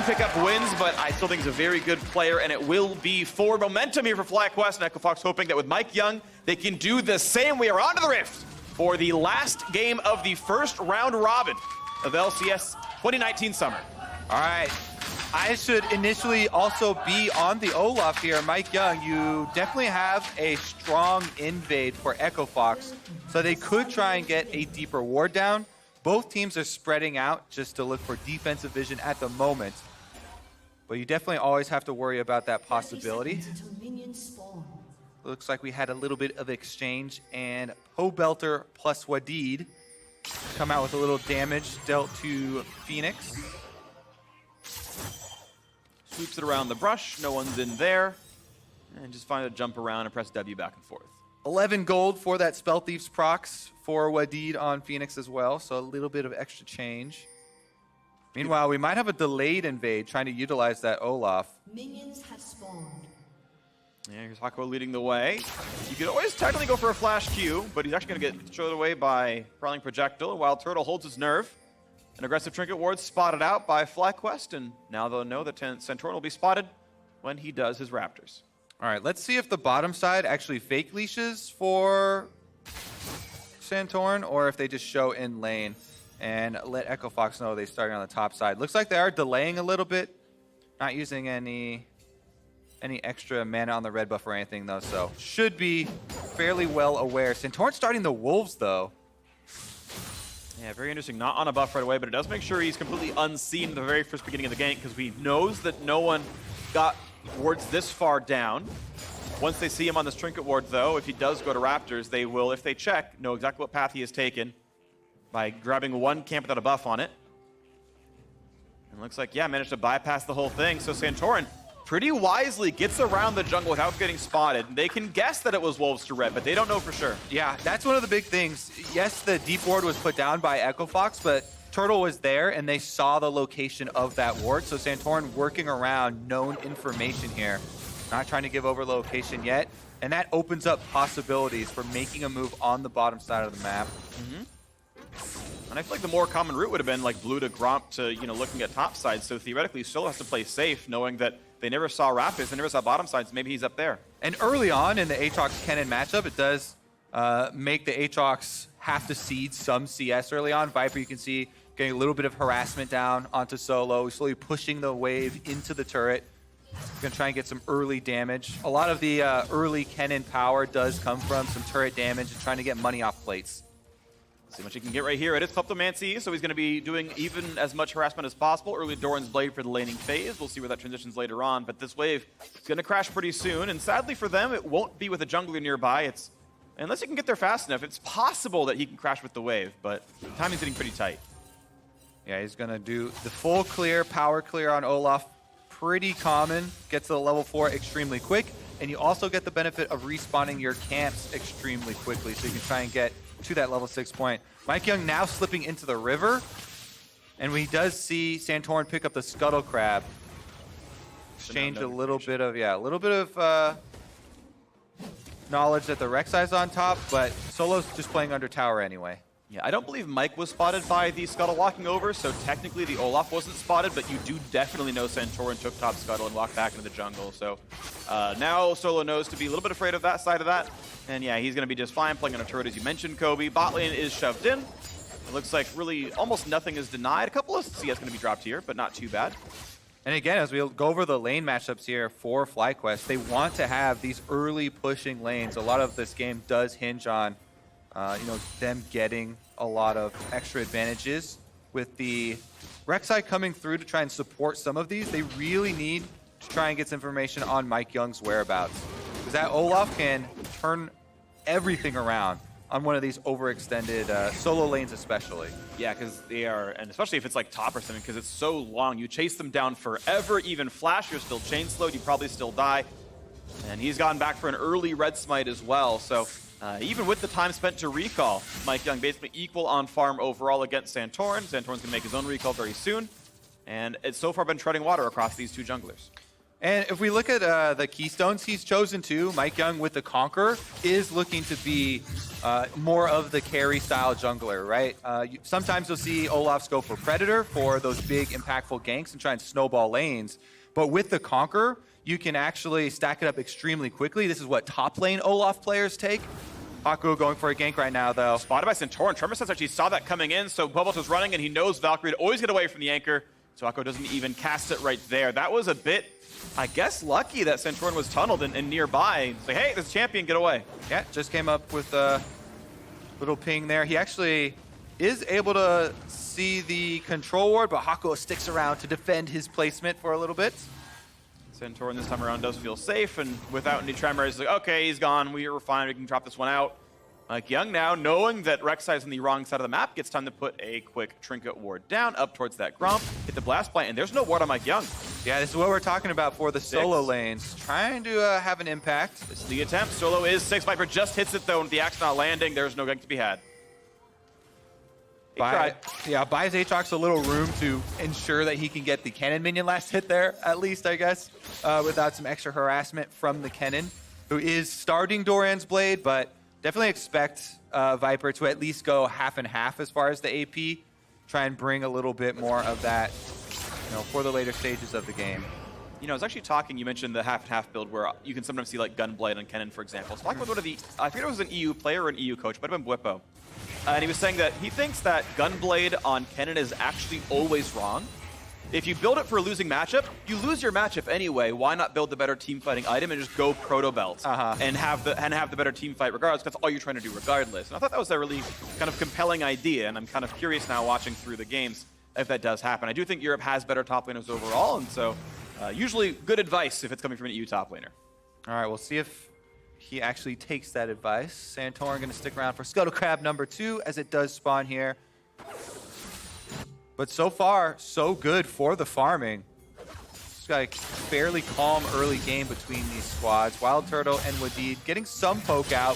pick up wins, but I still think he's a very good player, and it will be forward momentum here for FlyQuest, and EchoFox hoping that with MikeYeung, they can do the same. We are onto the Rift for the last game of the first round robin of LCS 2019 Summer. All right. I should initially also be on the Olaf here. MikeYeung, you definitely have a strong invade for EchoFox, so they could try and get a deeper ward down. Both teams are spreading out just to look for defensive vision at the moment, but you definitely always have to worry about that possibility. Looks like we had a little bit of exchange, and Pobelter plus Wadid come out with a little damage dealt to Fenix. Sweeps it around the brush, no one's in there, and just find a jump around and press W back and forth. 11 gold for that Spell Thief's procs for Wadid on Fenix as well, so a little bit of extra change. Meanwhile, we might have a delayed invade trying to utilize that Olaf. Minions have spawned. Yeah, here's Hakuho leading the way. You could always technically go for a flash Q, but he's actually going to get thrown away by Prowling Projectile. WildTurtle holds his nerve. An aggressive Trinket Ward spotted out by FlyQuest, and now they'll know that Santorin will be spotted when he does his Raptors. All right, let's see if the bottom side actually fake leashes for Santorin, or if they just show in lane and let EchoFox know they're starting on the top side. Looks like they are delaying a little bit, not using any extra mana on the red buff or anything though, so should be fairly well aware. Santorin starting the Wolves though. Yeah, very interesting. Not on a buff right away, but it does make sure he's completely unseen at the very first beginning of the gank, because he knows that no one got wards this far down. Once they see him on this Trinket Ward, though, if he does go to Raptors, they will, if they check, know exactly what path he has taken by grabbing one camp without a buff on it. And it looks like, yeah, managed to bypass the whole thing. So Santorin pretty wisely gets around the jungle without getting spotted. They can guess that it was Wolves to red, but they don't know for sure. Yeah, that's one of the big things. Yes, the deep ward was put down by EchoFox, but Turtle was there and they saw the location of that ward. So Santorin working around known information here, not trying to give over location yet. And that opens up possibilities for making a move on the bottom side of the map. And I feel like the more common route would have been like blue to Gromp to, looking at top side. So theoretically, still has to play safe, knowing that they never saw Raptors, they never saw bottom side, so maybe he's up there. And early on in the Aatrox Kennen matchup, it does make the Aatrox have to seed some CS early on. Viper, you can see, getting a little bit of harassment down onto Solo, slowly pushing the wave into the turret. Gonna try and get some early damage. A lot of the early Kennen power does come from some turret damage and trying to get money off plates. See what you can get right here. It is Kleptomancy, so he's going to be doing even as much harassment as possible. Early Doran's Blade for the laning phase. We'll see where that transitions later on, but this wave is going to crash pretty soon, and sadly for them, it won't be with a jungler nearby. Unless you can get there fast enough, it's possible that he can crash with the wave, but timing's getting pretty tight. Yeah, he's going to do the full clear, power clear on Olaf. Pretty common. Gets to the level 4 extremely quick, and you also get the benefit of respawning your camps extremely quickly, so you can try and get to that level 6 point. MikeYeung now slipping into the river, and we does see Santorin pick up the Scuttle Crab. Exchange a little bit of knowledge that the Rek'Sai's on top, but Solo's just playing under tower anyway. Yeah, I don't believe Mike was spotted by the Scuttle walking over, so technically the Olaf wasn't spotted, but you do definitely know Santorin took top Scuttle and walked back into the jungle. So now Solo knows to be a little bit afraid of that side of that. And yeah, he's going to be just fine playing on a turret, as you mentioned, Kobe. Bot lane is shoved in. It looks like really almost nothing is denied. A couple of CS going to be dropped here, but not too bad. And again, as we go over the lane matchups here for FlyQuest, they want to have these early pushing lanes. A lot of this game does hinge on them getting a lot of extra advantages. With the Rek'Sai coming through to try and support some of these, they really need to try and get some information on MikeYeung's whereabouts. Because that Olaf can turn everything around on one of these overextended solo lanes especially. Yeah, because they are, and especially if it's like top or something, because it's so long. You chase them down forever, even flash, you're still chain slowed, you probably still die. And he's gotten back for an early red smite as well, so even with the time spent to recall, MikeYeung basically equal on farm overall against Santorin. Santorin's going to make his own recall very soon, and it's so far been treading water across these two junglers. And if we look at the keystones he's chosen to, MikeYeung with the Conqueror is looking to be more of the carry-style jungler, right? Sometimes you'll see Olaf go for Predator for those big, impactful ganks and try and snowball lanes. But with the Conqueror, you can actually stack it up extremely quickly. This is what top lane Olaf players take. Hakuho going for a gank right now, though. Spotted by Santorin. Tremor Sense actually saw that coming in, so Pobelter's running, and he knows Valkyrie would always get away from the anchor, so Hakuho doesn't even cast it right there. That was a bit, I guess, lucky that Santorin was tunneled and nearby. It's like, hey, this champion, get away. Yeah, just came up with a little ping there. He actually is able to see the control ward, but Hakuho sticks around to defend his placement for a little bit. Santorin this time around does feel safe, and without any tremor, he's like, okay, he's gone. We're fine. We can drop this one out. MikeYeung now, knowing that Rek'Sai is on the wrong side of the map, gets time to put a quick trinket ward down up towards that Gromp, hit the blast plant, and there's no ward on MikeYeung. Yeah, this is what we're talking about for the solo lanes. Trying to have an impact. This is the attempt. Solo is 6. Viper just hits it, though, and the axe not landing. There's no gank to be had. Buys Aatrox a little room to ensure that he can get the Kennen minion last hit there, at least, I guess, without some extra harassment from the Kennen, who is starting Doran's Blade, but definitely expect Viper to at least go half and half as far as the AP. Try and bring a little bit more of that, for the later stages of the game. I was actually talking, you mentioned the half-and-half build where you can sometimes see like Gunblade on Kennen, for example. So talking with one of the, I forget if it was an EU player or an EU coach, might have been Bwipo. And he was saying that he thinks that Gunblade on Kennen is actually always wrong. If you build it for a losing matchup, you lose your matchup anyway. Why not build the better team fighting item and just go proto belt and have the better team fight regardless? Because that's all you're trying to do regardless. And I thought that was a really kind of compelling idea, and I'm kind of curious now watching through the games if that does happen. I do think Europe has better top laners overall, and so usually good advice if it's coming from an EU top laner. All right, we'll see if he actually takes that advice. Santorin going to stick around for Scuttle Crab number 2 as it does spawn here. But so far, so good for the farming. Just got a fairly calm early game between these squads. WildTurtle and Wadid getting some poke out.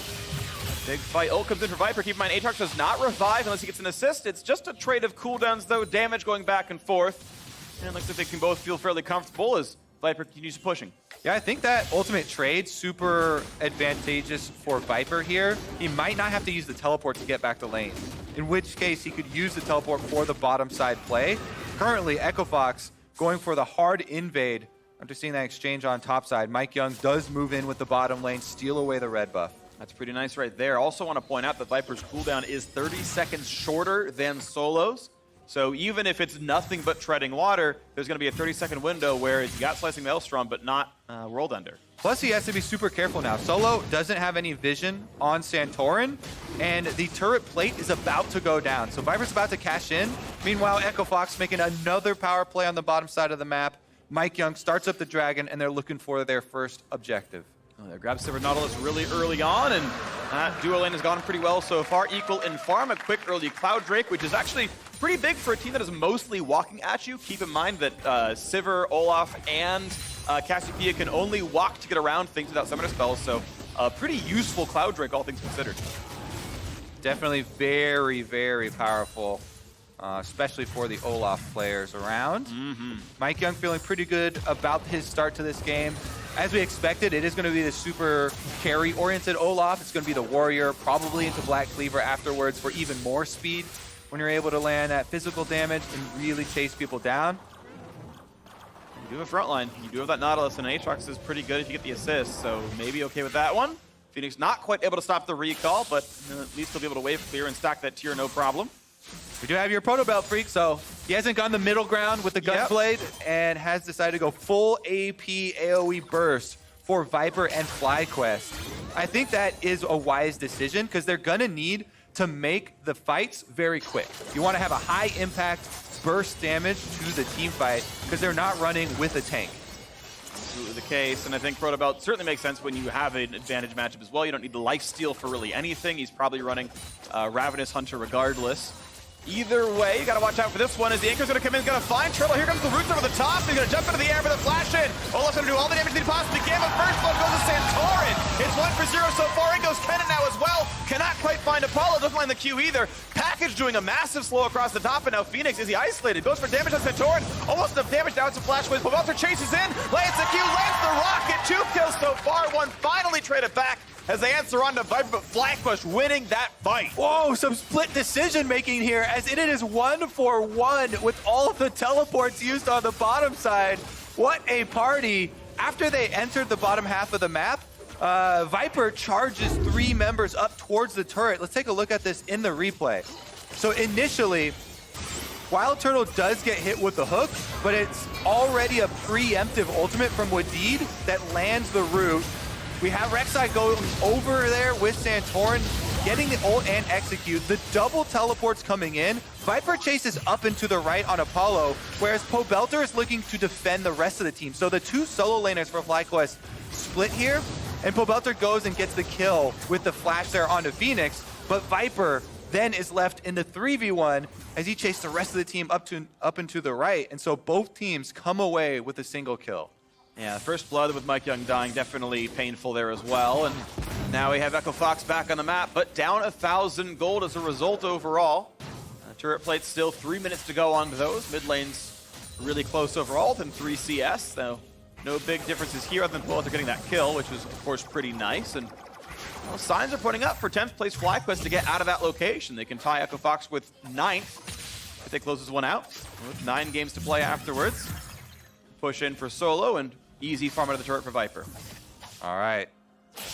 Big fight. Ult comes in for Viper. Keep in mind, Aatrox does not revive unless he gets an assist. It's just a trade of cooldowns, though. Damage going back and forth. And it looks like they can both feel fairly comfortable as Viper continues pushing. Yeah, I think that ultimate trade super advantageous for Viper here. He might not have to use the teleport to get back to lane, in which case he could use the teleport for the bottom side play. Currently, EchoFox going for the hard invade. After seeing that exchange on top side, MikeYeung does move in with the bottom lane, steal away the red buff. That's pretty nice right there. Also want to point out that Viper's cooldown is 30 seconds shorter than Solo's. So even if it's nothing but treading water, there's going to be a 30-second window where you got Slicing Maelstrom, but not World Ender. Plus, he has to be super careful now. Solo doesn't have any vision on Santorin, and the turret plate is about to go down. So Viper's about to cash in. Meanwhile, EchoFox making another power play on the bottom side of the map. MikeYeung starts up the dragon, and they're looking for their first objective. Oh, they grabbed Sivir Nautilus really early on, and that duo lane has gone pretty well so far. Equal in farm, a quick early Cloud Drake, which is actually pretty big for a team that is mostly walking at you. Keep in mind that Sivir, Olaf, and Cassiopeia can only walk to get around things without summoner spells, so a pretty useful Cloud Drake, all things considered. Definitely very, very powerful, especially for the Olaf players around. MikeYeung feeling pretty good about his start to this game. As we expected, it is going to be the super carry-oriented Olaf. It's going to be the warrior, probably into Black Cleaver afterwards for even more speed when you're able to land that physical damage and really chase people down. You do have a front line. You do have that Nautilus, and Aatrox is pretty good if you get the assist, so maybe okay with that one. Fenix not quite able to stop the recall, but at least he'll be able to wave clear and stack that tier no problem. We do have your Proto Belt Freak, so he hasn't gone the middle ground with the Gunblade and has decided to go full AP AoE burst for Viper and FlyQuest. I think that is a wise decision because they're going to need to make the fights very quick. You want to have a high impact burst damage to the team fight because they're not running with a tank. Absolutely the case, and I think Proto Belt certainly makes sense when you have an advantage matchup as well. You don't need the lifesteal for really anything. He's probably running Ravenous Hunter regardless. Either way, you gotta watch out for this one as the Anchor's gonna come in, gonna find Turtle. Here comes the Roots over the top. He's gonna jump into the air for the flash in. Olaf's gonna do all the damage he possibly can, but first blood goes to Santorin. It's 1-0 so far. In goes Kennen now as well. Cannot quite find Apollo. Doesn't find the Q either. Package doing a massive slow across the top, and now Fenix, is he isolated? Goes for damage on Santorin. Almost enough damage. Now it's a flash wave. Pobelter chases in. Lands the Q, lands the rocket. 2 kills so far. One finally traded back as they answer on to Viper, but FlyQuest winning that fight. Whoa, some split decision making here as it is 1-for-1 with all of the teleports used on the bottom side. What a party. After they entered the bottom half of the map, Viper charges 3 members up towards the turret. Let's take a look at this in the replay. So initially, WildTurtle does get hit with the hook, but it's already a preemptive ultimate from Wadid that lands the root. We have Rek'Sai go over there with Santorin, getting the ult and execute. The double teleports coming in. Viper chases up into the right on Apollo, whereas Pobelter is looking to defend the rest of the team. So the 2 solo laners for FlyQuest split here, and Pobelter goes and gets the kill with the flash there onto Fenix, but Viper then is left in the 3v1 as he chased the rest of the team up into the right, and so both teams come away with a single kill. Yeah, first blood with MikeYeung dying, definitely painful there as well. And now we have EchoFox back on the map, but down 1,000 gold as a result overall. Turret plates still 3 minutes to go on those. Mid lane's really close overall, than 3 CS, though no big differences here other than Pobelter getting that kill, which is of course pretty nice. And well, signs are putting up for 10th place FlyQuest to get out of that location. They can tie EchoFox with 9th if they close this one out, with 9 games to play afterwards. Push in for solo and easy farm out of the turret for Viper. All right.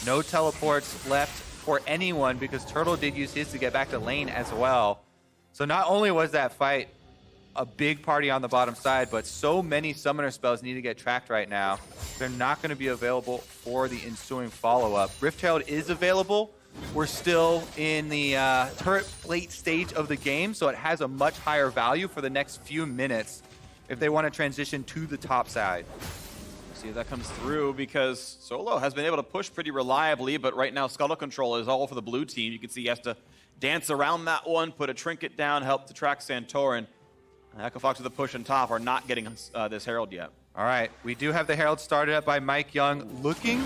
No teleports left for anyone because Turtle did use his to get back to lane as well. So not only was that fight a big party on the bottom side, but so many summoner spells need to get tracked right now. They're not going to be available for the ensuing follow-up. Rift Herald is available. We're still in the turret plate stage of the game, so it has a much higher value for the next few minutes if they want to transition to the top side. See if that comes through, because Solo has been able to push pretty reliably, but right now Scuttle Control is all for the blue team. You can see he has to dance around that one, put a trinket down, help to track Santorin. EchoFox with the push on top are not getting this Herald yet. All right, we do have the Herald started up by MikeYeung, looking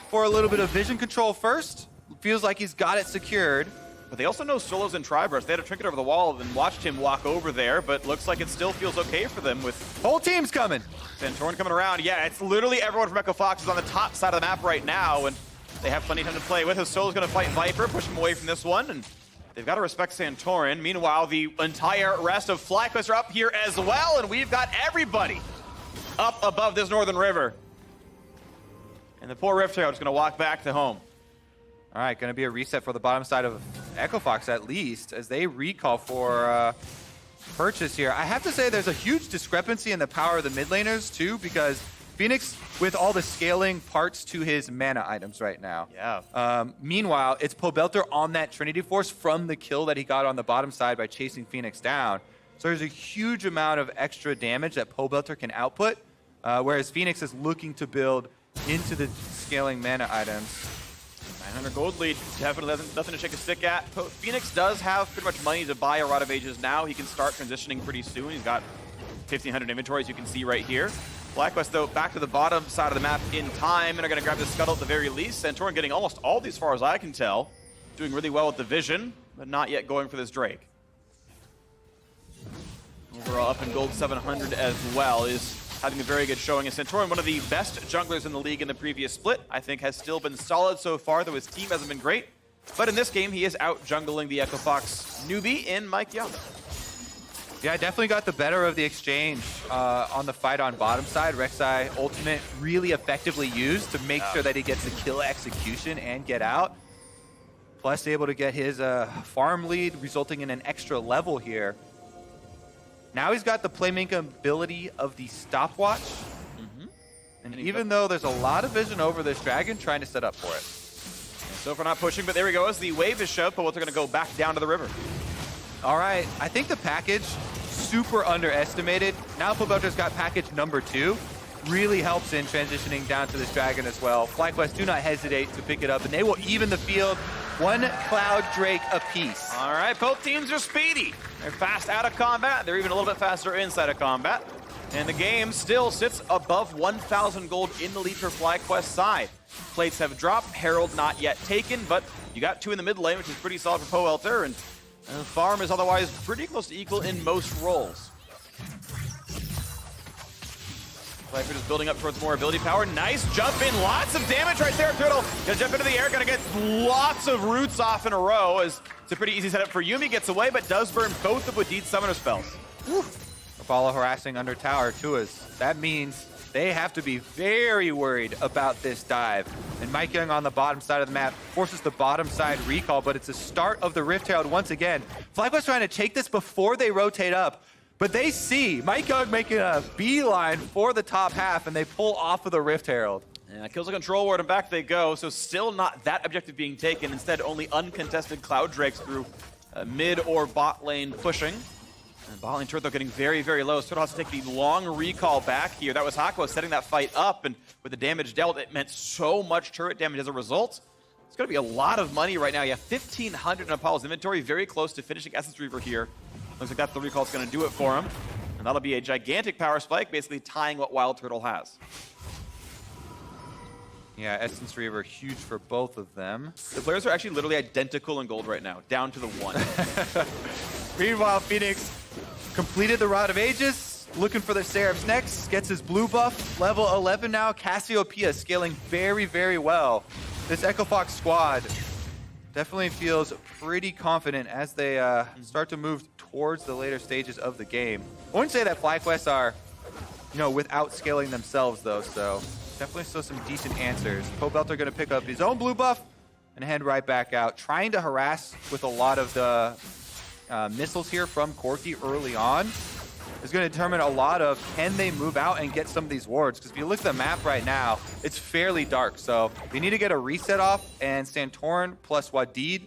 for a little bit of vision control first. Feels like he's got it secured. But they also know Solo's in Tri-Burst. They had a trinket over the wall and watched him walk over there, but looks like it still feels okay for them with Whole team's coming. Santorin coming around. Yeah, it's literally everyone from EchoFox is on the top side of the map right now, and they have plenty of time to play with. Solo's going to fight Viper, push him away from this one, and they've got to respect Santorin. Meanwhile, the entire rest of FlyQuest are up here as well, and we've got everybody up above this northern river. And the poor Rift Herald is going to walk back to home. All right, going to be a reset for the bottom side of EchoFox at least, as they recall for purchase here. I have to say there's a huge discrepancy in the power of the mid laners too, because Fenix with all the scaling parts to his mana items right now. Yeah. Meanwhile, it's Pobelter on that Trinity Force from the kill that he got on the bottom side by chasing Fenix down. So there's a huge amount of extra damage that Pobelter can output, whereas Fenix is looking to build into the scaling mana items. 900 gold lead, definitely nothing to shake a stick at. Fenix does have pretty much money to buy a Rod of Ages now. He can start transitioning pretty soon. He's got 1,500 inventory, as you can see right here. FlyQuest, though, back to the bottom side of the map in time, and are going to grab the Scuttle at the very least. Santorin getting almost all these, as far as I can tell. Doing really well with the vision, but not yet going for this Drake. Overall, up in gold 700 as well, is having a very good showing. And Santorin, one of the best junglers in the league in the previous split, I think has still been solid so far, though his team hasn't been great. But in this game, he is out jungling the EchoFox newbie in MikeYeung. Yeah, definitely got the better of the exchange on the fight on bottom side. Rek'Sai ultimate really effectively used to make sure that he gets the kill execution and get out. Plus able to get his farm lead, resulting in an extra level here. Now he's got the playmaking ability of the stopwatch. And even though there's a lot of vision over this dragon, trying to set up for it. So far not pushing, but there we go. As the wave is shoved, but they're going to go back down to the river. All right, I think the package, super underestimated. Now Pobelter's got package number 2. Really helps in transitioning down to this dragon as well. FlyQuest do not hesitate to pick it up, and they will even the field. 1 Cloud Drake apiece. All right, both teams are speedy. They're fast out of combat. They're even a little bit faster inside of combat. And the game still sits above 1,000 gold in the lead for FlyQuest side. Plates have dropped, Herald not yet taken, but you got 2 in the mid lane, which is pretty solid for Pobelter, and the farm is otherwise pretty close to equal in most roles. FlyQuest is building up towards more ability power. Nice jump in, lots of damage right there, Turtle. Gonna jump into the air, gonna get lots of roots off in a row, as it's a pretty easy setup for Yuumi, gets away, but does burn both of Wadid's summoner spells. Woo. Apollo harassing under tower to us. That means they have to be very worried about this dive. And MikeYeung on the bottom side of the map forces the bottom side recall, but it's the start of the Rift Herald once again. FlyQuest trying to take this before they rotate up, but they see MikeYeung making a beeline for the top half, and they pull off of the Rift Herald. Yeah, kills a control ward, and back they go. So still not that objective being taken. Instead, only uncontested Cloud Drakes through mid or bot lane pushing. And bot lane turret, though, getting very, very low. Turtle has to take the long recall back here. That was Hakuho setting that fight up, and with the damage dealt, it meant so much turret damage as a result. It's going to be a lot of money right now. You have 1,500 in Apollo's inventory, very close to finishing Essence Reaver here. Looks like that's the recall that's going to do it for him. And that'll be a gigantic power spike, basically tying what WildTurtle has. Yeah, Essence Reaver huge for both of them. The players are actually literally identical in gold right now, down to the 1. Meanwhile, Fenix completed the Rod of Ages, looking for the Seraphs next, gets his blue buff, level 11 now. Cassiopeia scaling very, very well. This Echo Fox squad definitely feels pretty confident as they start to move towards the later stages of the game. I wouldn't say that FlyQuest are, without scaling themselves though, so definitely still some decent answers. Pobelter going to pick up his own blue buff and head right back out, trying to harass with a lot of the missiles here from Corki early on. Is going to determine a lot of can they move out and get some of these wards, because if you look at the map right now, it's fairly dark, so they need to get a reset off, and Santorin plus Wadid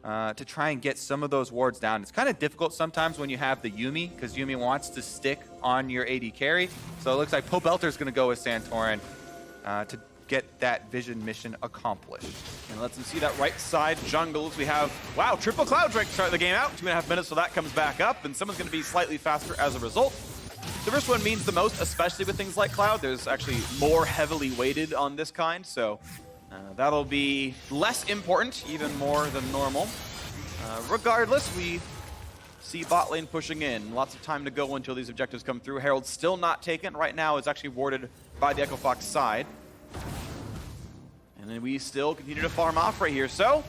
to try and get some of those wards down. It's kind of difficult sometimes when you have the Yuumi, because Yuumi wants to stick on your AD carry, so it looks like Pobelter is going to go with Santorin to get that vision mission accomplished. And lets him see that right side jungle as we have, wow, triple Cloud Drake to start the game out. 2.5 minutes till that comes back up, and someone's going to be slightly faster as a result. The first one means the most, especially with things like Cloud. There's actually more heavily weighted on this kind, so that'll be less important, even more than normal. Regardless, we see bot lane pushing in. Lots of time to go until these objectives come through. Herald's still not taken. Right now is actually warded by the Echo Fox side. And then we still continue to farm off right here. So,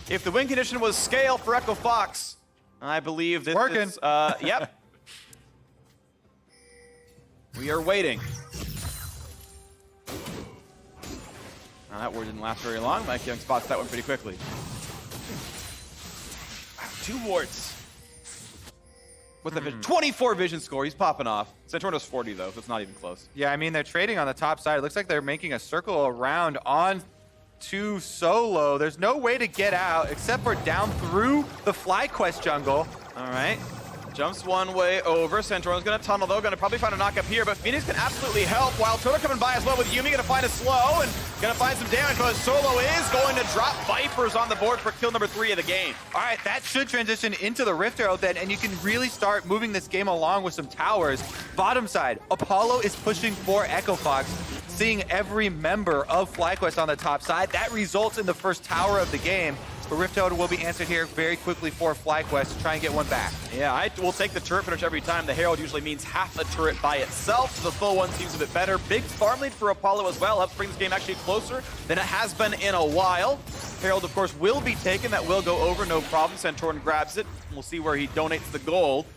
if the win condition was scale for Echo Fox, I believe this is, yep. We are waiting. Now that word didn't last very long. MikeYeung spots that one pretty quickly. Wow, 2 wards. With the 24 vision score, he's popping off. Santorin has 40 though, so it's not even close. Yeah, I mean, they're trading on the top side. It looks like they're making a circle around on to solo. There's no way to get out except for down through the FlyQuest jungle. All right. Jumps one way over. Santorin's going to tunnel, though. Going to probably find a knock up here, but Fenix can absolutely help. WildTurtle coming by as well with Yuumi. Going to find a slow and going to find some damage, but Solo is going to drop Vipers on the board for kill number 3 of the game. All right, that should transition into the Rift Herald then, and you can really start moving this game along with some towers. Bottom side, Apollo is pushing for Echo Fox, seeing every member of FlyQuest on the top side. That results in the first tower of the game. The Rift Herald will be answered here very quickly for FlyQuest to try and get one back. Yeah, I will take the turret finish every time. The Herald usually means half a turret by itself. The full one seems a bit better. Big farm lead for Apollo as well. Helps bring this game actually closer than it has been in a while. Herald, of course, will be taken. That will go over, no problem. Santorin grabs it. We'll see where he donates the gold.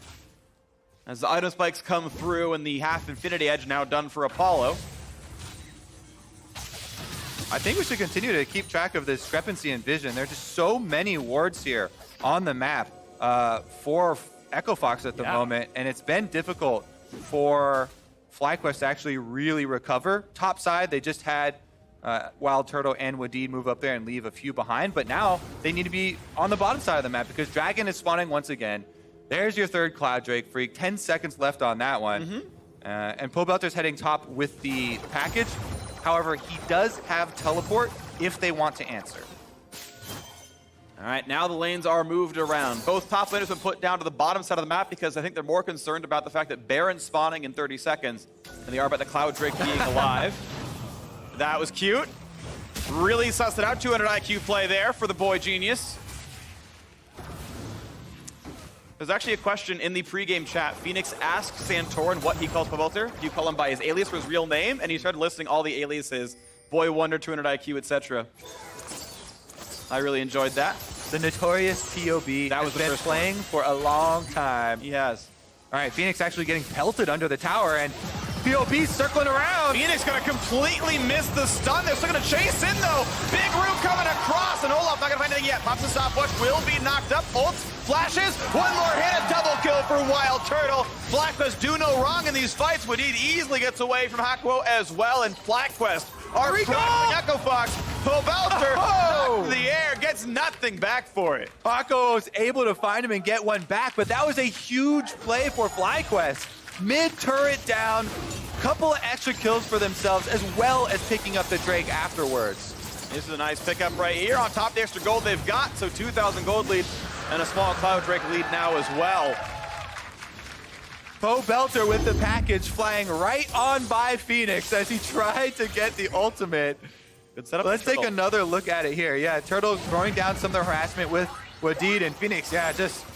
As the item spikes come through and the half Infinity Edge now done for Apollo. I think we should continue to keep track of this discrepancy in vision. There are just so many wards here on the map for Echo Fox at the moment, and it's been difficult for FlyQuest to actually really recover. Top side, they just had WildTurtle and Wadid move up there and leave a few behind, but now they need to be on the bottom side of the map because Dragon is spawning once again. There's your third Cloud Drake Freak. 10 seconds left on that one. And Pobelter's heading top with the package. However, he does have teleport if they want to answer. All right, now the lanes are moved around. Both top laners have been put down to the bottom side of the map because I think they're more concerned about the fact that Baron's spawning in 30 seconds than they are about the Cloud Drake being alive. That was cute. Really sussed it out. 200 IQ play there for the boy genius. There's actually a question in the pregame chat. Fenix asked Santorin what he calls Pobelter. Do you call him by his alias or his real name? And he started listing all the aliases. Boy Wonder, 200 IQ, etc. I really enjoyed that. The notorious POB That was has been playing for a long time. He has. All right, Fenix actually getting pelted under the tower, and POB circling around. Fenix gonna completely miss the stun. They're still gonna chase in though. Big room coming across, and Olaf not gonna find anything yet. Pops the stopwatch, will be knocked up. Ults, flashes, one more hit, a double kill for WildTurtle. FlyQuest do no wrong in these fights. Wadid easily gets away from Hakuho as well, and FlyQuest are trapping EchoFox. Pobelter knocked in the air, gets nothing back for it. Hakuho was able to find him and get one back, but that was a huge play for FlyQuest. Mid-turret down, couple of extra kills for themselves, as well as picking up the Drake afterwards. This is a nice pickup right here on top of the extra gold they've got. So 2,000 gold lead and a small Cloud Drake lead now as well. Pobelter with the package flying right on by Fenix as he tried to get the ultimate. Good setup. Let's take another look at it here. Yeah, Turtle throwing down some of the harassment with Wadid, and Fenix, yeah, just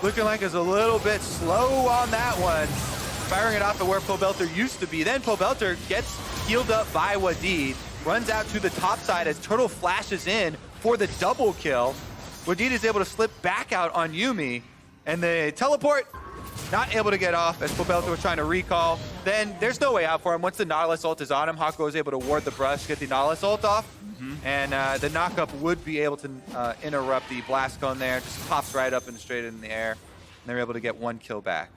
looking like it's a little bit slow on that one. Firing it off of where Pobelter used to be. Then Pobelter gets healed up by Wadid, runs out to the top side as Turtle flashes in for the double kill. Wadid is able to slip back out on Yuumi, and the teleport not able to get off as Pobelter was trying to recall. Then there's no way out for him. Once the Nautilus ult is on him, Hakuho is able to ward the brush, get the Nautilus ult off, and the knockup would be able to interrupt the blast cone there. Just pops right up and straight in the air, and they're able to get one kill back.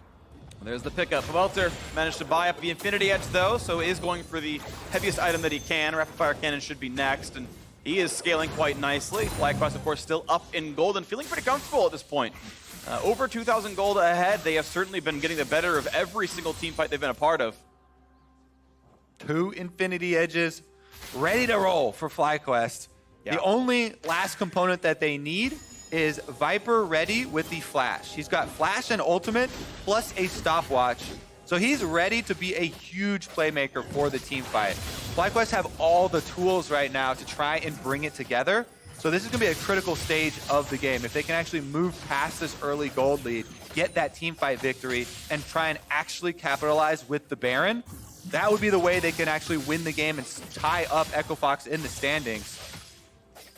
There's the pickup. Pobelter managed to buy up the Infinity Edge though, so is going for the heaviest item that he can. Rapid Fire Cannon should be next, and he is scaling quite nicely. FlyQuest, of course, still up in gold and feeling pretty comfortable at this point. Over 2,000 gold ahead. They have certainly been getting the better of every single team fight they've been a part of. 2 Infinity Edges ready to roll for FlyQuest. Yeah. The only last component that they need is Viper ready with the Flash. He's got Flash and Ultimate plus a stopwatch. So he's ready to be a huge playmaker for the team fight. FlyQuest have all the tools right now to try and bring it together. So this is going to be a critical stage of the game. If they can actually move past this early gold lead, get that team fight victory, and try and actually capitalize with the Baron, that would be the way they can actually win the game and tie up EchoFox in the standings.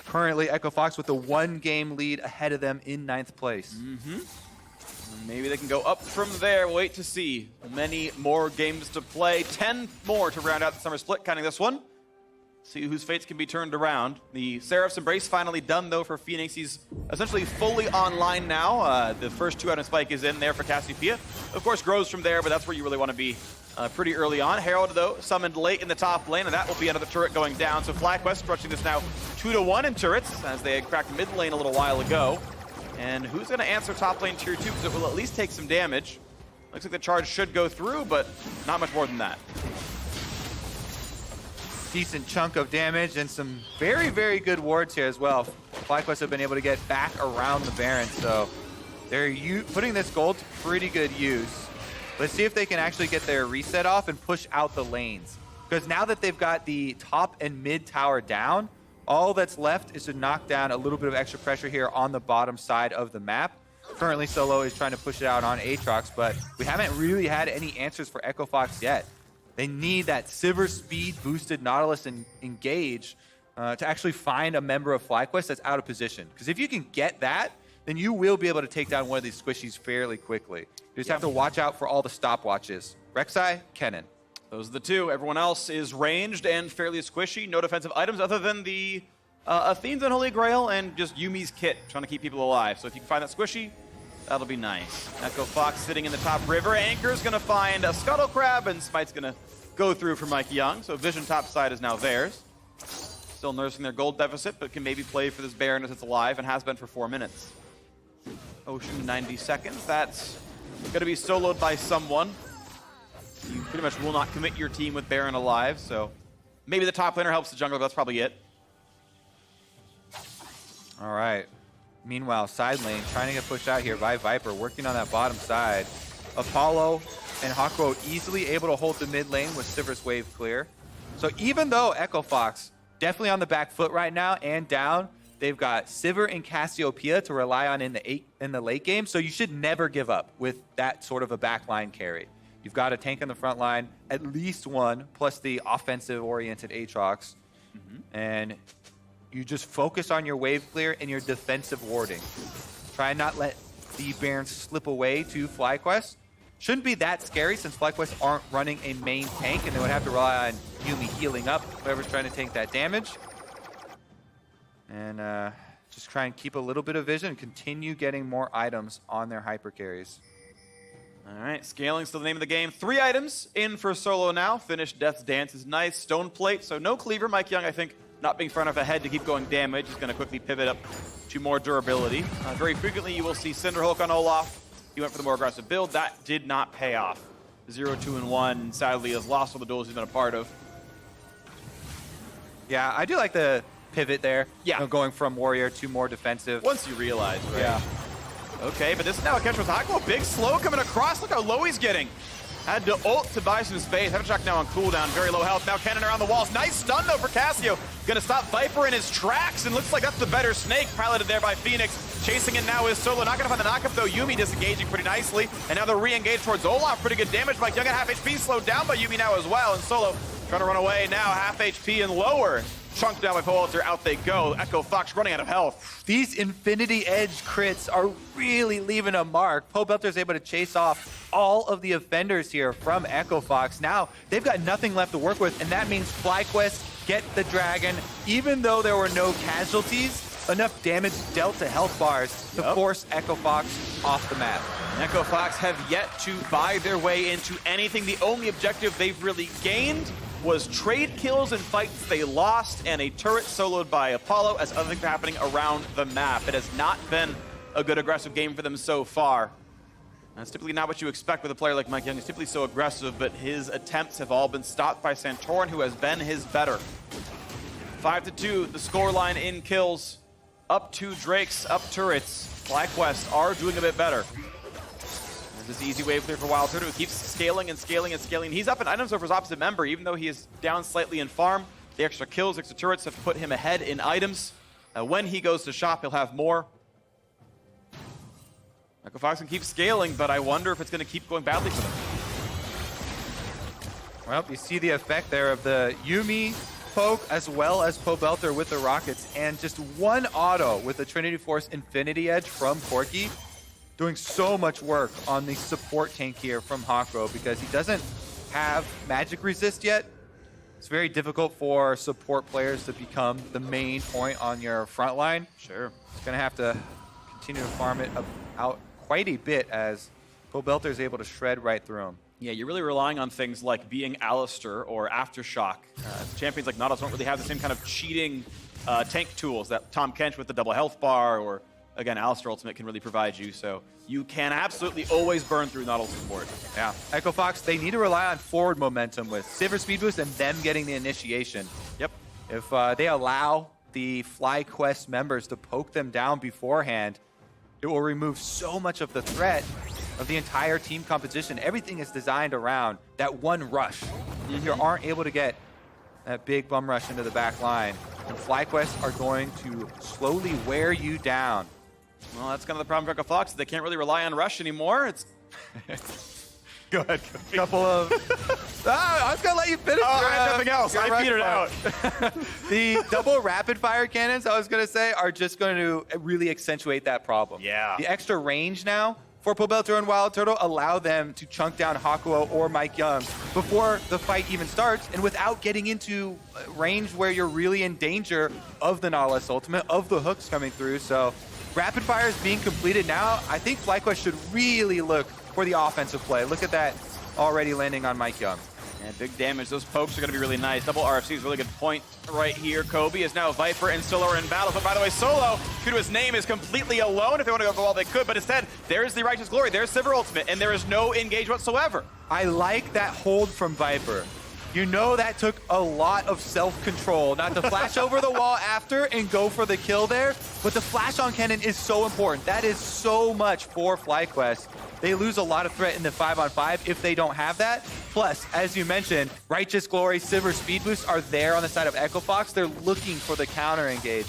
Currently, EchoFox with the 1-game lead ahead of them in 9th place. Maybe they can go up from there. Wait to see. Many more games to play. 10 more to round out the summer split, counting this one. See whose fates can be turned around. The Seraph's Embrace finally done, though, for Fenix. He's essentially fully online now. The first 2-item spike is in there for Cassiopeia. Of course, grows from there, but that's where you really want to be pretty early on. Herald, though, summoned late in the top lane, and that will be another turret going down. So FlyQuest stretching this now 2-1 in turrets, as they had cracked mid lane a little while ago. And who's going to answer top lane tier 2, because it will at least take some damage. Looks like the charge should go through, but not much more than that. Decent chunk of damage and some very, very good wards here as well. FlyQuest have been able to get back around the Baron, so they're putting this gold to pretty good use. Let's see if they can actually get their reset off and push out the lanes. Because now that they've got the top and mid tower down, all that's left is to knock down a little bit of extra pressure here on the bottom side of the map. Currently, Solo is trying to push it out on Aatrox, but we haven't really had any answers for EchoFox yet. They need that Sivir speed boosted Nautilus and engage to actually find a member of FlyQuest that's out of position. Because if you can get that, then you will be able to take down one of these squishies fairly quickly. You just have to watch out for all the stopwatches. Rek'Sai, Kennen. Those are the two. Everyone else is ranged and fairly squishy. No defensive items other than the Athene's Unholy Grail and just Yuumi's kit, trying to keep people alive. So if you can find that squishy, that'll be nice. EchoFox sitting in the top river. Anchor's going to find a Scuttle Crab, and Smite's going to go through for MikeYeung. So Vision top side is now theirs. Still nursing their gold deficit, but can maybe play for this Baron as it's alive and has been for 4 minutes. Ocean 90 seconds. That's going to be soloed by someone. You pretty much will not commit your team with Baron alive, so maybe the top laner helps the jungler, but that's probably it. All right. Meanwhile, side lane trying to get pushed out here by Viper, working on that bottom side. Apollo and Hakuho easily able to hold the mid lane with Sivir's wave clear. So even though Echo Fox definitely on the back foot right now and down, they've got Sivir and Cassiopeia to rely on in the late game. So you should never give up with that sort of a backline carry. You've got a tank in the front line, at least one, plus the offensive-oriented Aatrox. And you just focus on your wave clear and your defensive warding. Try and not let the Barons slip away to FlyQuest. Shouldn't be that scary since FlyQuest aren't running a main tank and they would have to rely on Yuumi healing up whoever's trying to take that damage. And just try and keep a little bit of vision and continue getting more items on their hyper carries. All right, scaling still the name of the game. 3 items in for solo now. Finished Death's Dance is nice. Stone Plate, so no cleaver. MikeYeung, I think, not being far enough ahead to keep going damage. He's going to quickly pivot up to more durability. Very frequently, you will see Cinderhulk on Olaf. He went for the more aggressive build. That did not pay off. 0, 2, and 1, sadly, has lost all the duels he's been a part of. Yeah, I do like the pivot there. Yeah. You know, going from warrior to more defensive. Once you realize, right? Yeah. Okay, but this is now a catch with Hakuho. Big slow coming across. Look how low he's getting. Had to ult to buy some space. Hakuho now on cooldown. Very low health. Now Kennen around the walls. Nice stun, though, for Cassio. Gonna stop Viper in his tracks, and looks like that's the better snake. Piloted there by Fenix. Chasing it now is Solo. Not gonna find the knockup, though. Yuumi disengaging pretty nicely. And now they're re-engaged towards Olaf. Pretty good damage. MikeYeung at half HP. Slowed down by Yuumi now as well. And Solo trying to run away now. Half HP and lower. Chunked down by Pobelter, out they go. Echo Fox running out of health. These Infinity Edge crits are really leaving a mark. Pobelter's able to chase off all of the offenders here from Echo Fox. Now, they've got nothing left to work with, and that means FlyQuest get the dragon. Even though there were no casualties, enough damage dealt to health bars to force Echo Fox off the map. Echo Fox have yet to buy their way into anything. The only objective they've really gained was trade kills and fights they lost, and a turret soloed by Apollo as other things are happening around the map. It has not been a good aggressive game for them so far. That's typically not what you expect with a player like MikeYeung. He's typically so aggressive, but his attempts have all been stopped by Santorin, who has been his better. 5-2, the scoreline in kills. Up 2 Drakes, up turrets. FlyQuest are doing a bit better. This easy wave clear for WildTurtle, who keeps scaling and scaling and scaling. He's up in items over his opposite member, even though he is down slightly in farm. The extra kills, extra turrets have put him ahead in items. When he goes to shop, he'll have more. Echo Fox can keep scaling, but I wonder if it's going to keep going badly for them. Well, you see the effect there of the Yuumi poke as well as Pobelter with the rockets, and just one auto with the Trinity Force Infinity Edge from Corki. Doing so much work on the support tank here from Hakuho because he doesn't have magic resist yet. It's very difficult for support players to become the main point on your front line. Sure. It's going to have to continue to farm it out quite a bit as Pobelter is able to shred right through him. Yeah, you're really relying on things like being Alistair or Aftershock. Champions like Nautilus don't really have the same kind of cheating tank tools that Tom Kench with the double health bar or again, Alistair Ultimate can really provide you, so you can absolutely always burn through Nautilus support. Yeah. Echo Fox, they need to rely on forward momentum with Sivir speed boost and them getting the initiation. Yep. If they allow the FlyQuest members to poke them down beforehand, it will remove so much of the threat of the entire team composition. Everything is designed around that one rush. If you aren't able to get that big bum rush into the back line, and FlyQuest are going to slowly wear you down. Well, that's kind of the problem for Echo Fox. They can't really rely on rush anymore. It's Go ahead. Couple of... I was going to let you finish. I had nothing else. I petered out. The double rapid fire cannons, I was going to say, are just going to really accentuate that problem. Yeah. The extra range now for Pobelter and WildTurtle allow them to chunk down Hakuho or MikeYeung before the fight even starts, and without getting into range where you're really in danger of the Nautilus ultimate, of the hooks coming through. So rapid fire is being completed now. I think FlyQuest should really look for the offensive play. Look at that already landing on MikeYeung. Yeah, big damage. Those pokes are going to be really nice. Double RFC is a really good point right here. Kobe is now Viper and Solo are in battle. But by the way, Solo, due to his name, is completely alone. If they want to go all they could. But instead, there's the Righteous Glory. There's Sivir Ultimate. And there is no engage whatsoever. I like that hold from Viper. You know that took a lot of self-control, not to flash over the wall after and go for the kill there, but the flash on Kennen is so important. That is so much for FlyQuest. They lose a lot of threat in the 5-on-5 if they don't have that. Plus, as you mentioned, Righteous Glory, Sivir speed boosts are there on the side of EchoFox. They're looking for the counter engage.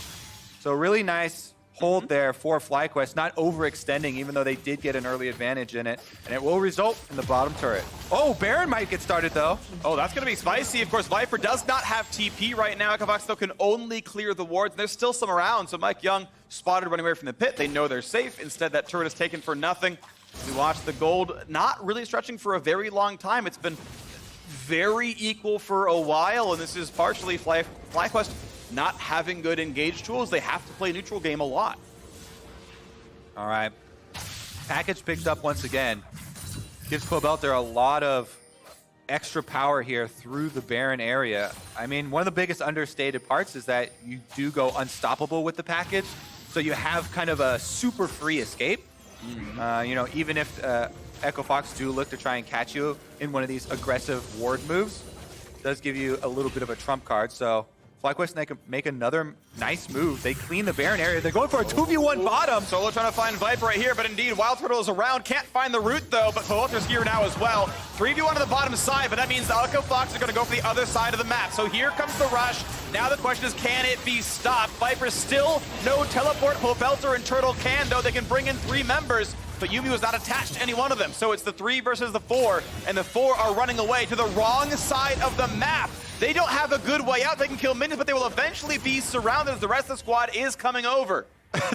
So really nice hold there for FlyQuest, not overextending, even though they did get an early advantage in it. And it will result in the bottom turret. Oh, Baron might get started, though. Oh, that's going to be spicy. Of course, Viper does not have TP right now. EchoFox, though, can only clear the wards. There's still some around, so MikeYeung spotted running away from the pit. They know they're safe. Instead, that turret is taken for nothing. We watch the gold not really stretching for a very long time. It's been very equal for a while, and this is partially FlyQuest not having good engage tools. They have to play neutral game a lot. All right. Package picked up once again. Gives Pobelter a lot of extra power here through the Baron area. I mean, one of the biggest understated parts is that you do go unstoppable with the package. So you have kind of a super free escape. You know, even if EchoFox do look to try and catch you in one of these aggressive ward moves, it does give you a little bit of a trump card. So FlyQuest make another nice move. They clean the Baron area. They're going for a 2v1 bottom. Solo trying to find Viper right here, but indeed, WildTurtle is around. Can't find the root, though, but Pobelter's here now as well. 3v1 to the bottom side, but that means the EchoFox are going to go for the other side of the map. So here comes the rush. Now the question is, can it be stopped? Viper still no teleport. Pobelter and Turtle can, though. They can bring in 3 members. But Yuumi was not attached to any one of them. So it's the 3 versus the 4, and the 4 are running away to the wrong side of the map. They don't have a good way out. They can kill minions, but they will eventually be surrounded as the rest of the squad is coming over.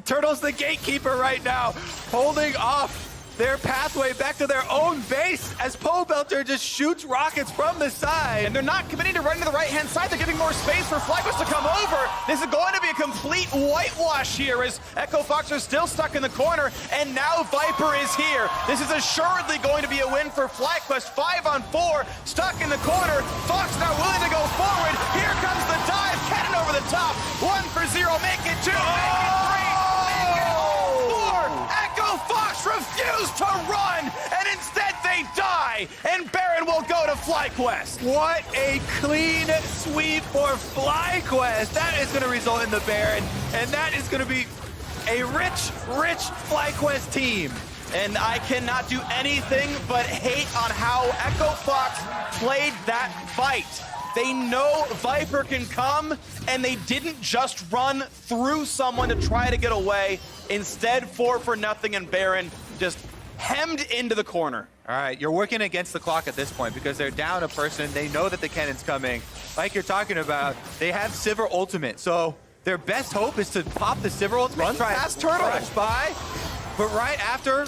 Turtle's the gatekeeper right now, holding off their pathway back to their own base as Pobelter just shoots rockets from the side. And they're not committing to running to the right-hand side. They're giving more space for FlyQuest to come over. This is going to be a complete whitewash here as EchoFox are still stuck in the corner, and now Viper is here. This is assuredly going to be a win for FlyQuest. 5-on-4, stuck in the corner. Fox now willing to go forward. Here comes the dive. Kennen over the top. 1-0, make it 2, make it 3, make it 4. EchoFox refuse to run, and instead they die, and Baron will go to FlyQuest. What a clean sweep for FlyQuest. That is going to result in the Baron, and that is going to be a rich, rich FlyQuest team. And I cannot do anything but hate on how EchoFox played that fight. They know Viper can come, and they didn't just run through someone to try to get away. Instead, 4 for nothing, and Baron just hemmed into the corner. All right, you're working against the clock at this point because they're down a person. They know that the Kennen's coming. Like you're talking about, they have Sivir ultimate, so their best hope is to pop the Sivir ultimate. Run past Turtle. Rush by, but right after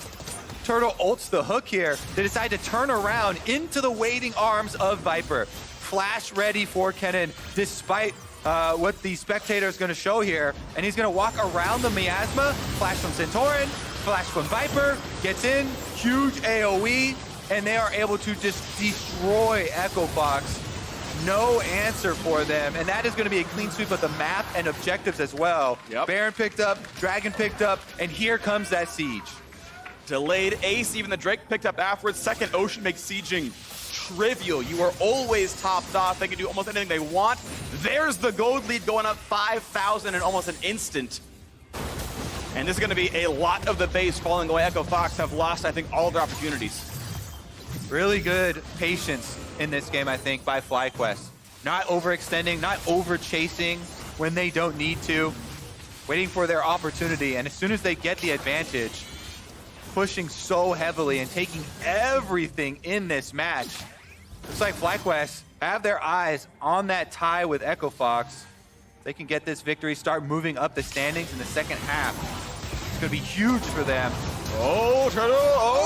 Turtle ults the hook here, they decide to turn around into the waiting arms of Viper. Flash ready for Kennen, despite what the spectator is going to show here. And he's going to walk around the miasma. Flash from Santorin, flash from Viper, gets in, huge AoE, and they are able to just destroy EchoFox. No answer for them, and that is going to be a clean sweep of the map and objectives as well. Yep. Baron picked up, Dragon picked up, and here comes that siege. Delayed ace, even the Drake picked up afterwards. Second Ocean makes sieging trivial. You are always topped off. They can do almost anything they want. There's the gold lead going up 5,000 in almost an instant. And this is going to be a lot of the base falling away. EchoFox have lost, I think, all of their opportunities. Really good patience in this game, I think, by FlyQuest. Not overextending, not over-chasing when they don't need to. Waiting for their opportunity, and as soon as they get the advantage, pushing so heavily and taking everything in this match. Looks like FlyQuest have their eyes on that tie with EchoFox. They can get this victory, start moving up the standings in the second half. It's going to be huge for them. Oh, Turtle.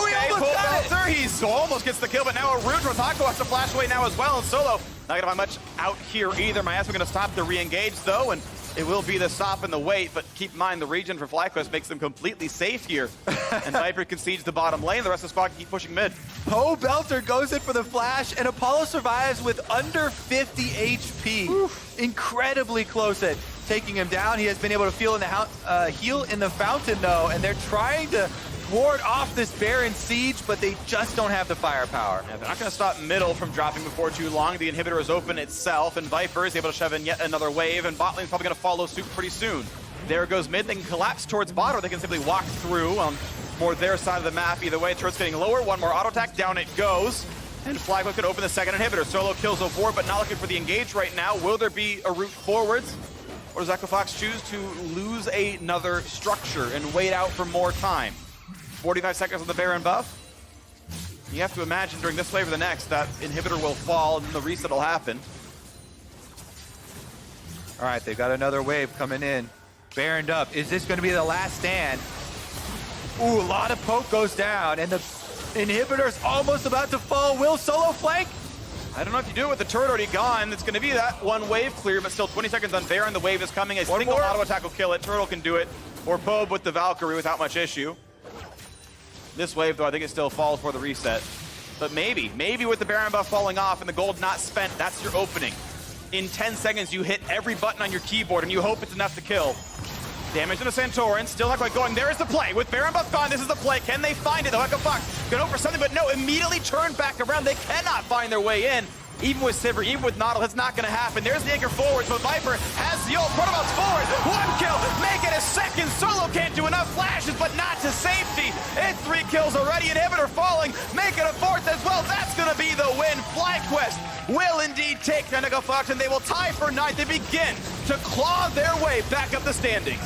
Okay, Pobelter. He almost gets the kill, but now a root with Hakuho has to flash away now as well. And Solo not going to find much out here either. Miasma going to stop the re-engage, though, and it will be the stop and the wait, but keep in mind the region for FlyQuest makes them completely safe here. And Viper concedes the bottom lane. The rest of the squad can keep pushing mid. Pobelter goes in for the flash, and Apollo survives with under 50 HP. Oof. Incredibly close at taking him down. He has been able to heal in the fountain, though, and they're trying to ward off this Baron siege, but they just don't have the firepower. Yeah, they're not going to stop middle from dropping before too long. The inhibitor is open itself, and Viper is able to shove in yet another wave, and bot lane's probably going to follow suit pretty soon. There goes mid. They can collapse towards bot, or they can simply walk through on more their side of the map. Either way, turret's getting lower. One more auto attack. Down it goes. And FlyQuest could open the second inhibitor. Solo kills of war, but not looking for the engage right now. Will there be a route forwards? Or does EchoFox choose to lose another structure and wait out for more time? 45 seconds on the Baron buff. You have to imagine during this wave or the next, that inhibitor will fall and the reset will happen. All right, they've got another wave coming in. Baroned up. Is this going to be the last stand? Ooh, a lot of poke goes down, and the inhibitor's almost about to fall. Will Solo flank? I don't know if you do it with the turret already gone. It's going to be that one wave clear, but still 20 seconds on Baron. The wave is coming. A single auto attack will kill it. Turtle can do it. Or Pobe with the Valkyrie without much issue. This wave, though, I think it still falls for the reset. But maybe with the Baron buff falling off and the gold not spent, that's your opening. In 10 seconds, you hit every button on your keyboard, and you hope it's enough to kill. Damage to the Santorin, still not quite going. There is the play. With Baron buff gone, this is the play. Can they find it? The EchoFox gonna hope for something, but no, immediately turn back around. They cannot find their way in. Even with Sivir, even with Nautilus, it's not gonna happen. There's the anchor forwards, but Viper has the ult. Protobol's forward. One kill, make it a second. Solo can't do enough flashes, but not to safety. It's 3 kills already. Inhibitor falling, make it a 4th as well. That's gonna be the win. FlyQuest will indeed take down EchoFox, and they will tie for 9th. They begin to claw their way back up the standings.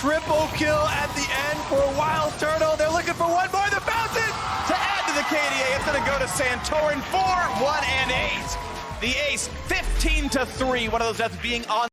Triple kill at the end for WildTurtle. They're looking for one more. The fountain to add to the KDA. It's going to go to Santorin 4, 1, and 8. The ace 15-3. One of those deaths being on